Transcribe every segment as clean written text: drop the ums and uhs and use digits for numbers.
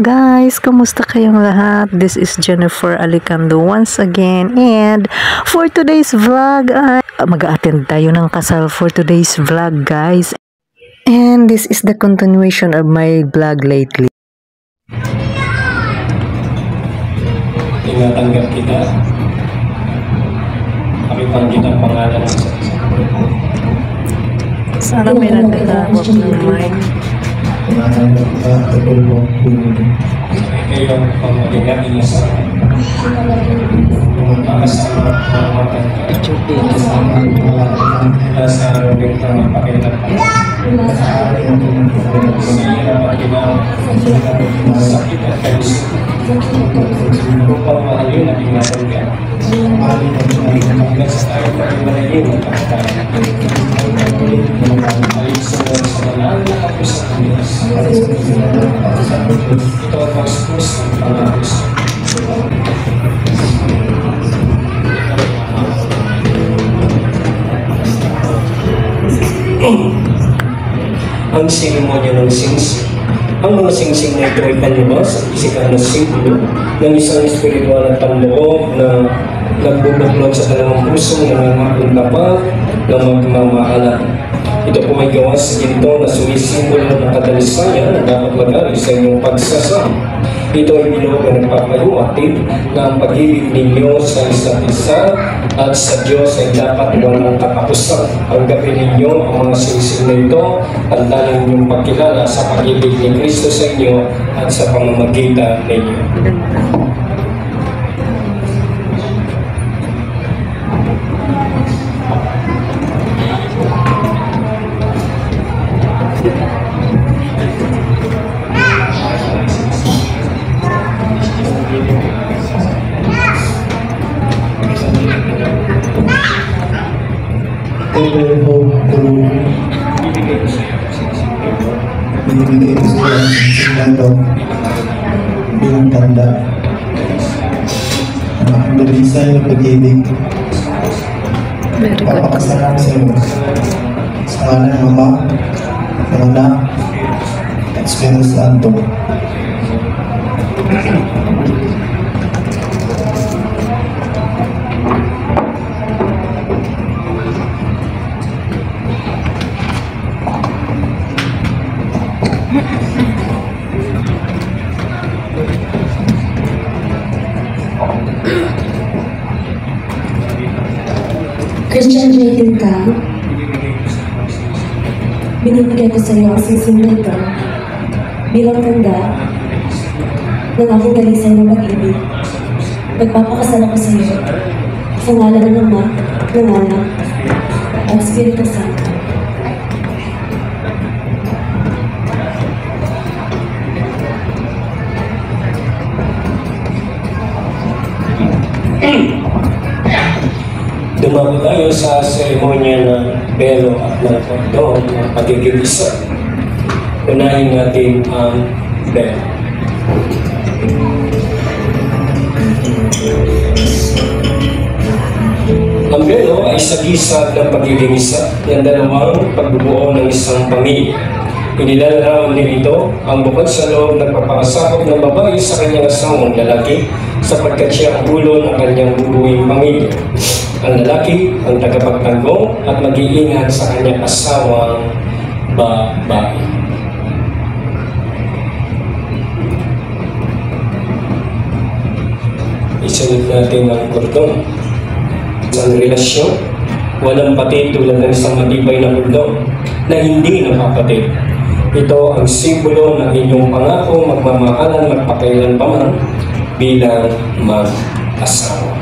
guys, kamusta kayong lahat? This is Jennifer Alicando once again, and for today's vlog ay mag-a-attend tayo ng kasal for today's vlog, guys. And this is the continuation of my vlog lately. Tinatanggap kita. Kapitan kita pangalan sa Sana may nagtatawag ng mic. tinatanggap kita tutulong kayong pamalingan niya sa pumunta sa mamatan ka sa rin ka magpakita siya magkina sakit at kalis upang mahal yun at ingatan ka hanggang sa tayo pa rin malayin at pakitayan alinsunod sa banal na kapos sa Pilipinas ito ang pagspus ng pangapos ang seremonya ng singsing. Ang mga singsing na ito ay panlabas at pisikal na simbolo ng isang espiritual na tamloob na nagbubuklod sa dalawang pusong nangangakong tapat ng magmamahalan. Ito po ay gawa sa ginto na sumisimbolo ng kadalisayan na dapat magari sa inyong pagsasama. Ito ay binuog na nagpapahiwatig na ang pag-ibig ninyo sa isa't isa at sa Diyos ay dapat walang katapusan. Tanggapin ninyo ang mga singsing na ito at lalong ninyong pagkilala sa pag-ibig ni Kristo sa inyo at sa pamamagitan ninyo. Binibigay ko sa iyo ang singsing na bilang tanda ng dalisay na pag-ibig. Papakasalan sa iyo sa ngalan ng Ama, ng Anak, at Espiritu Santo. Christian rating ka, binibigay ko sa iyo ang singsing na ito bilang tanda ng aking dalisay na pag-ibig. Nagpapakasal ako sa iyo sa ngalan ng Ama, ng Anak, at Espiritu Santo. Dumako tayo sa seremonya ng belo at ng kondom ng pagiging isa. Unahin natin ang belo. Ang belo ay sagisag ng pagiging isa ng dalawang pagbubuo ng isang pamilya. Inilalarawan din ito ang bukod sa loob ng pagpapasakop ng babae sa kanyang asawang lalaki sapagkat siya ang ulo ng kanyang bubuing pamilya. Ang lalaki ang tagapagtanggong at mag-iingat sa kanyang asawang babae. Isunod natin ang kordon. Isang relasyon, walang patid tulad ng isang matibay na kordon na hindi napapatid. Ito ang simbolo ng inyong pangako magmamahalan magpakailanpaman bilang mag-asawa.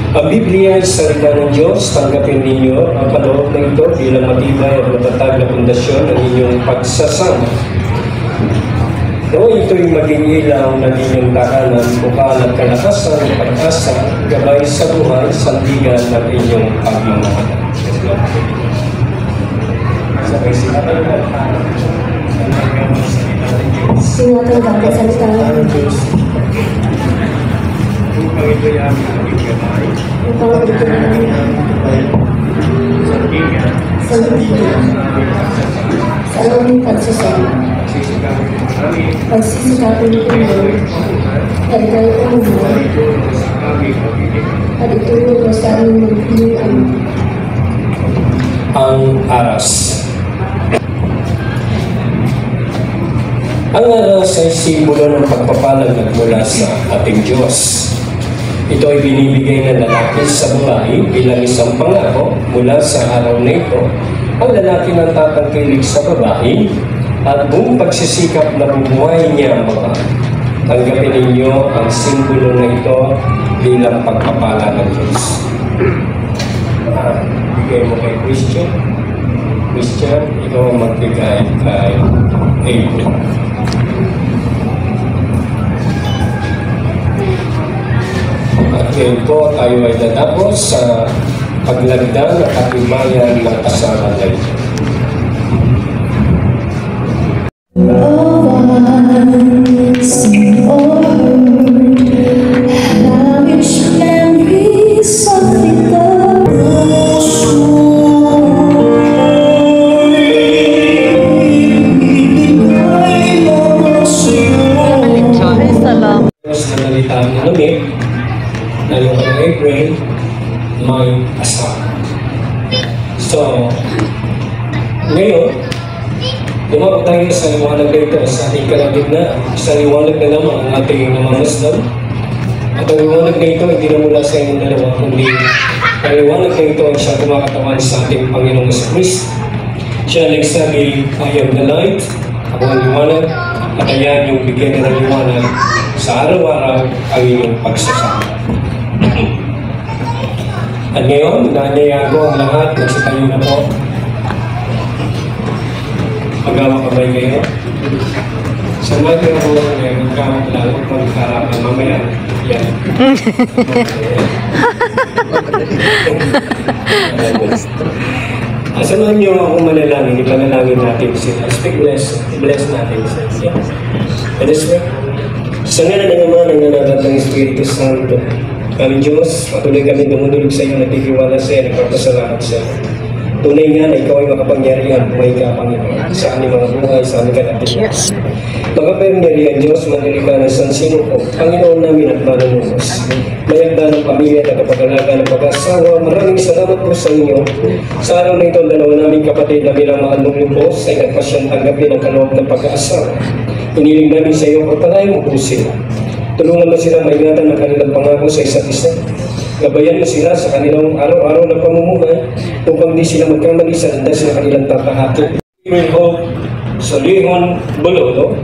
Ang Biblia ay salita ng Diyos. Tanggapin ninyo ang kaloob na ito bilang matibay at matatag na pundasyon ng inyong pagsasama. Naway ito'y maging ilaw ng inyong tahanan, bukal at kalakasan, pag-asa, gabay sa buhay, sandigan ng inyong pagmamahal. Sabay sila tayo. Tinatanggap ang salita ng Diyos. Upang ito ay sa aming pagsasama. Pagsisikapin ito mo, dagdag ang buhay, at itulong mo sa aming magpilihan. Ang aras. Ang aras ay simbolo ng pagpapalag mula sa ating Diyos. Ito ay binibigay ng lalaki sa babae bilang isang pangako mula sa araw na ito. Ang lalaki ng tatangkilik sa babae at buong pagsisikap na bubuhay niya ang babae. Tanggapin ninyo ang simbolo na ito bilang pagpapala ng Diyos. Bigay mo kay Christian. Christian, ikaw ang magbigay kay April. At ngayon po tayo ay natapos sa paglagda ng katibayan ng kasalan na ito. Diyos na nalitaan na lamig na yung April may asawa. So, ngayon, lumabot tayo sa liwanag na ito sa ating kalagitnaan. Sa liwanag na naman ang ating namamasdan. At ang liwanag na ito hindi na mula sa inyong dalawa, kundi ang liwanag na ito ay siya kumakatawan sa ating Panginoong Kristo. Siya nagsabi, I am the light, ako ang liwanag, at ayan yung bigyan ng liwanag sa araw-araw ang iyong pagsasama. At ngayon, naanyayaan ko ang lahat, nagsitayo na po. Magawa kamay kayo. Sa mga ko ngayon, magkawag lang, magkarapan mamaya. Yan. Samahan niyo akong manalangin, ipanalangin natin sila. Speak bless natin sila. Let us pray. Sa ngalan ng Ama, ng Anak at ng Espiritu Santo, aming Diyos, patuloy kami dumudulog sa iyo, nagtikiwala sa iyo, nagpapasalamat sa iyo. Tunay nga na ikaw ay makapangyarihan, buhay ka, Panginoon, sa aming mga buhay, sa aming kadating. Makapangyarihan, Diyos, mandali ka ng sansino ko, Panginoon namin at manunumos. Mayagda ng pamilya at kapag-alaga ng pag-asawa, maraming salamat po sa inyo. Sa araw na ito, dalawa naming kapatid na bilang mga lumipos ay nagpasyang tanggapin ang kaloob ng pag-asawa. Iniling namin sa iyo, pagpalain mo po sila. Tulungan mo silang maingatan ang kanilang pangako sa isa't isa. Gabayan mo sila sa kanilang araw-araw na pamumuhay upang di sila magkamali sa landas na kanilang tatahaki. We hope sa Leon Bolodo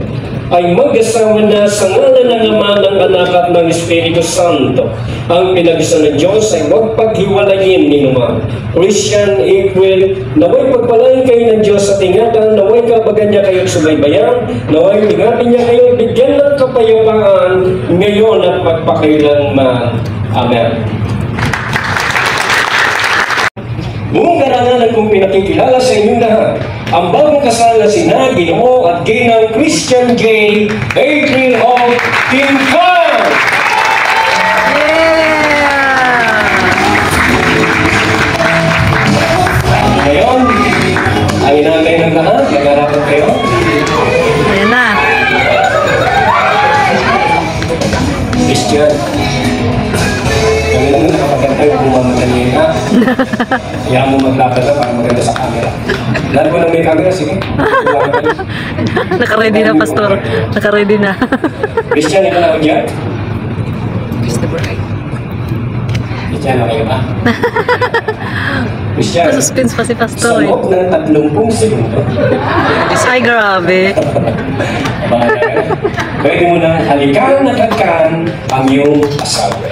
ay mag-asawa na sa ngalan ng Ama, ng Anak at ng Espiritu Santo. Ang pinag-isa ng Diyos ay huwag paghiwalayin ni naman. Christian, April, naway pagpalain kayo ng Diyos at ingatan, naway kabagan niya kayo subaybayan, naway ingatan niya kayo, bigyan ng kapayapaan ngayon at magpakailanman. Amen. Buong karangalan kong pinakikilala sa inyong lahat, ang bagong kasal na sina Ginoo at Ginang Christian J. April of Tinkan! Ngayon, ay inantay ng lahat, nag-arapan kayo. Ayan na. Christian, kami naman nakapaganda yung bumamadali na. Kaya mo maglakad na para maganda sa camera. Lahat mo na may camera, sige. Naka-ready na, Pastor. Naka-ready na. Christian, ito na ako dyan. Christian, okay ba? Christian, Suspense pa si sa Pastor eh. loob ng 30 segundo. Ay, grabe. Bahala ka na. Pwede mo nang halikan at agkan ang iyong asawa.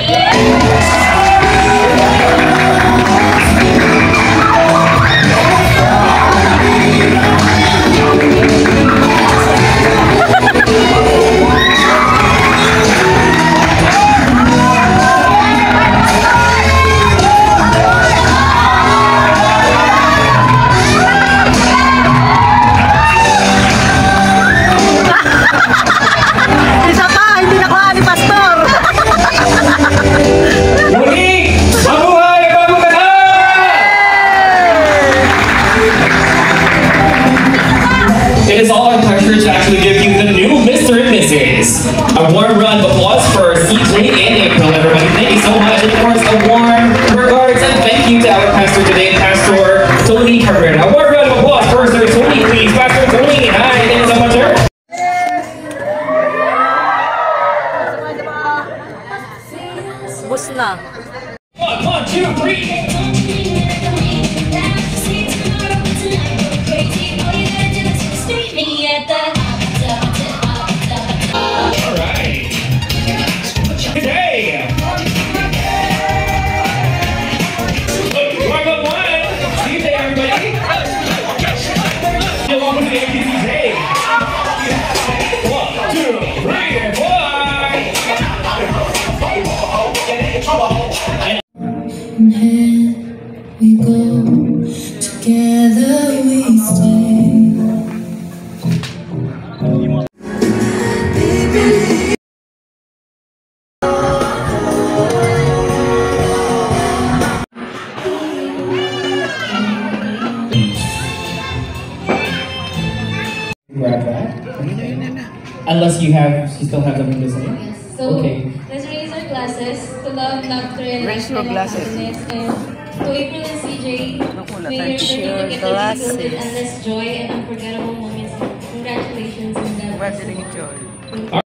A warm round of applause for CJ and April, everybody. Thank you so much. And of course, a warm regards and thank you to our pastor today, Pastor Tony Cabrera. A warm round of applause for Sir Tony, please. Pastor Tony, hi. Thank you so much, sir. Bus na. One, two, three. All right. Today. Warm up one. CJ, everybody. Along with the ABCJ. 1, 2, 3, and 4. We go, together we stay. Grab that. Unless you still have something to say. Yes. So Okay. let's raise our glasses to love, laughter, and Raise your glasses. happiness. And to April and CJ, may your Raise your certificate be filled glasses. with endless joy and unforgettable moments. Congratulations and God bless you.